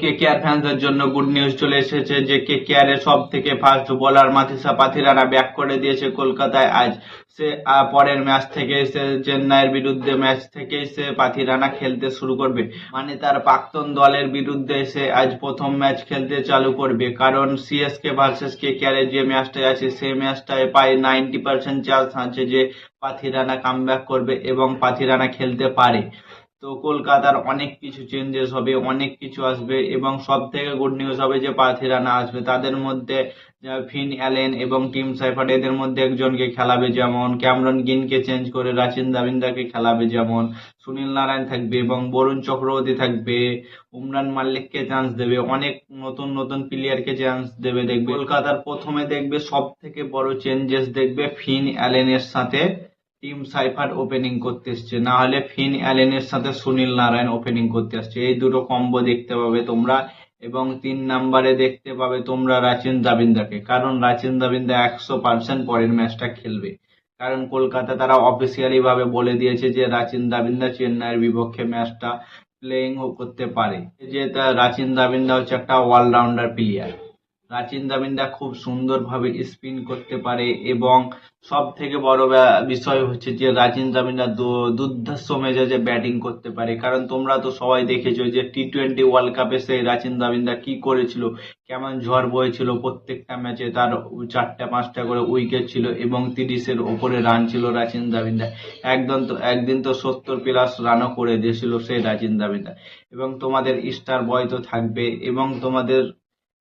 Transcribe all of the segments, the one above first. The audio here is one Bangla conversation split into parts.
কেকেআর ফ্যান্সদের জন্য গুড নিউজ চলে এসেছে যে কেকেআর এর সব থেকে fast bowler Matheesha Pathirana back করে দিয়েছে কলকাতায় আজ। সে পরের ম্যাচ থেকে সে চেন্নাইয়ের বিরুদ্ধে ম্যাচ থেকে সে পাথিরানা খেলতে শুরু করবে, মানে তার প্রাক্তন দলের বিরুদ্ধে সে আজ প্রথম ম্যাচ খেলতে চালু করবে। কারণ সিএসকে ভার্সেস কেকেআর এর যে ম্যাচটা আছে সেই ম্যাচটায় প্রায় 90% চান্স আছে যে পাথিরানা কামব্যাক করবে এবং পাথিরানা খেলতে পারে। তো কলকাতার অনেক কিছু চেঞ্জেস হবে, অনেক কিছু আসবে এবং সব থেকে গুড নিউজ হবে যে পাথিরানা আসবে। তাদের মধ্যে ফিন অ্যালেন এবং টিম সাইফার্ট এদের মধ্যে একজনকে খেলাবে, যেমন ক্যামরন গ্রিনকে চেঞ্জ করে রাচিন দাবিন্দাকে খেলাবে, যেমন সুনীল নারায়ণ থাকবে এবং বরুণ চক্রবর্তী থাকবে, উমরান মাল্লিককে চান্স দেবে, অনেক নতুন নতুন প্লেয়ারকে চান্স দেবে। দেখবে কলকাতার প্রথমে দেখবে সব থেকে বড় চেঞ্জেস দেখবে ফিন অ্যালেনের সাথে টিম সাইফার ওপেনিং করতে এসছে, না হলে ফিন অ্যালেনের সাথে সুনীল নারায়ণ ওপেনিং করতে আসছে। এই দুটো কম্বো দেখতে পাবে তোমরা। এবং 3 নম্বরে দেখতে পাবে তোমরা রাচিন দাবিন্দাকে, কারণ রাচিন দাবিন্দা 100% পরের ম্যাচটা খেলবে। কারণ কলকাতা তারা অফিসিয়ালি ভাবে বলে দিয়েছে যে রাচিন দাবিন্দা চেন্নাইয়ের বিপক্ষে ম্যাচটা প্লেইং করতে পারে। যে রাচিন দাবিন্দা হচ্ছে একটা অলরাউন্ডার প্লেয়ার। রাচিন দাবিন্দা খুব সুন্দরভাবে স্পিন করতে পারে এবং সব থেকে বড় বিষয় হচ্ছে যে রাচিন দাবিন্দা দুর্ধর্ষ মেজাজে ব্যাটিং করতে পারে। কারণ তোমরা তো সবাই দেখেছো যে টি-20 ওয়ার্ল্ড কাপে সেই রাচিন দাবিন্দা কি করেছিল, কেমন ঝড় বয়েছিল। প্রত্যেকটা ম্যাচে তার 4টা 5টা করে উইকেট ছিল এবং 30-এর ওপরে রান ছিল রাচিন দাবিন্দা। একদিন তো 70+ রানও করে দিয়েছিল সেই রাচিন দাবিন্দা। এবং তোমাদের স্টার বয় তো থাকবে এবং তোমাদের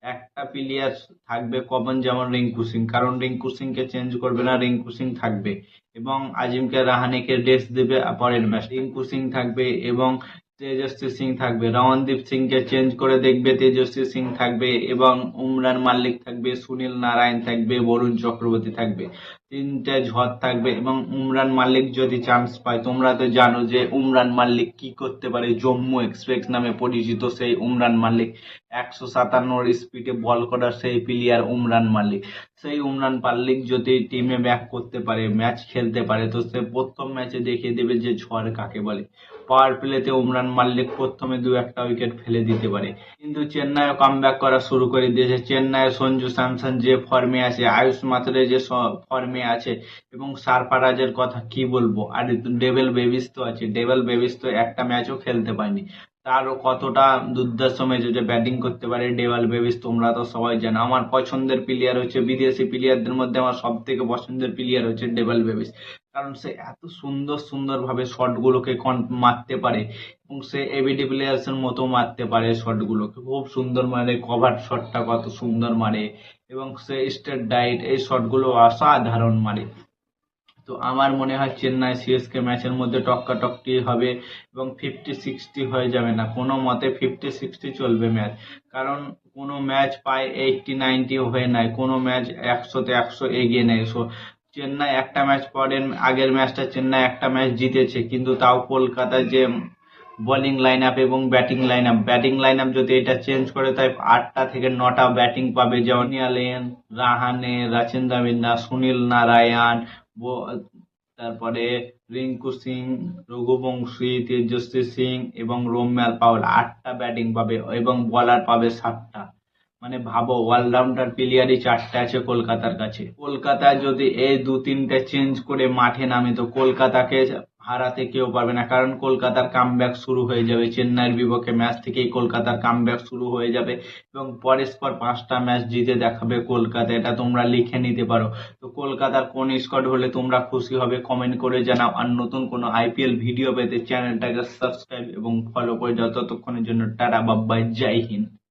একটা প্লেয়ার থাকবে কমন, যেমন রিঙ্কু সিং, কারণ রিঙ্কু সিং কে চেঞ্জ করবে না, রিঙ্কু সিং থাকবে এবং আজিমকে রাহানেকে রেস্ট দেবে পরের ম্যাচ। রিঙ্কু সিং থাকবে এবং তেজস্বী সিং থাকবে। রমনদীপ সিং কে চেঞ্জ করে দেখবে তেজস্বী সিং থাকবে এবং উমরান মাল্লিক থাকবে, সুনীল নারায়ণ থাকবে, বরুণ চক্রবর্তী থাকবে। 3টে ঝড় থাকবে এবং উমরান মাল্লিক যদি চান্স পায়, তোমরা তো জানো যে উমরান মাল্লিক কি করতে পারে। জম্মু এক্সপ্রেস নামে পরিচিত সেই উমরান মাল্লিক, 157 স্পিডে বল করার সেই প্লেয়ার উমরান মাল্লিক। সেই উমরান মাল্লিক যদি টিমে ব্যাক করতে পারে, ম্যাচ খেলতে পারে, তো সে প্রথম ম্যাচে দেখিয়ে দেবে যে ঝড় কাকে বলে। পাওয়ার প্লেতে উমরান মাল্লিক প্রথমে 2-1টা উইকেট ফেলে দিতে পারে। কিন্তু চেন্নাইও কামব্যাক করা শুরু করে দিয়েছে। চেন্নাইয়ের সঞ্জু স্যামসন যে ফর্মে আছে, আয়ুষ মাত্রে যে ফর্মে আছে এবং সারফারাজের কথা কি বলবো। আর ডেভেল বেবিস তো আছে, ডেভেল বেবিস তো একটা ম্যাচও খেলতে পায়নি। তারও কতটা দুর্ধর্ষ ম্যাচে ব্যাটিং করতে পারে ডেভাল বেবিস তোমরা তো সবাই জানো। আমার পছন্দের প্লেয়ার হচ্ছে, বিদেশি প্লেয়ারদের মধ্যে আমার সব থেকে পছন্দের প্লেয়ার হচ্ছে ডেভাল বেবিস। কারণ সে এত সুন্দর সুন্দর ভাবে শট গুলোকে মারতে পারে এবং সে এবিডি প্লেয়ার্স এর মতো মারতে পারে শট গুলোকে, খুব সুন্দর মারে। কভার শটটা কত সুন্দর মারে এবং সে স্ট্রেট ডাইট এই শট গুলো অসাধারণ মারে। তো আমার মনে হয় চেন্নাই সিএসকে ম্যাচের মধ্যে টক্কাটক্কি হবে এবং 50-60 হয়ে যাবে না, কোনো মতে 50-60 চলবে ম্যাচ। কারণ কোনো ম্যাচ পায় 80-90 হয়ে নাই, কোনো ম্যাচ 100-তে 100 এগিয়ে নেয়। চেন্নাই একটা ম্যাচ পরের আগের ম্যাচটা চেন্নাই একটা ম্যাচ জিতেছে, কিন্তু তাও কলকাতায় যে বোলিং লাইন আপ এবং ব্যাটিং লাইন আপ যদি এটা চেঞ্জ করে, তাই 8টা থেকে 9টা ব্যাটিং পাবে, যেমন অ্যালেন, রাহানে, রাচিন রবিন্দা, সুনীল নারায়ণ, তারপরে রিঙ্কু সিং, রঘুবংশী, তেজস্বী সিং এবং রোম্যাল পাওয়েল। 8টা ব্যাটিং পাবে এবং বলার পাবে 7টা। মানে ভাবো, অলরাউন্ডার প্লেয়ারই 4টে আছে কলকাতার কাছে। কলকাতা যদি এই 2-3টে চেঞ্জ করে মাঠে নামে, তো কলকাতাকে হারাতে কেউ পারবে না। কারণ কলকাতার কামব্যাক শুরু হয়ে যাবে, চেন্নাইয়ের বিপক্ষে ম্যাচ থেকেই কলকাতার কামব্যাক শুরু হয়ে যাবে এবং পরের পর 5টা ম্যাচ জিতে দেখাবে কলকাতা। এটা তোমরা লিখে নিতে পারো। তো কলকাতার কোন স্কোয়াড হলে তোমরা খুশি হবে কমেন্ট করে জানাও। আর নতুন কোনো আইপিএল ভিডিও পেতে চ্যানেলটাকে সাবস্ক্রাইব এবং ফলো করে যাও। ততক্ষণের জন্য টাটা, বাই বাই, জয় হিন্দ।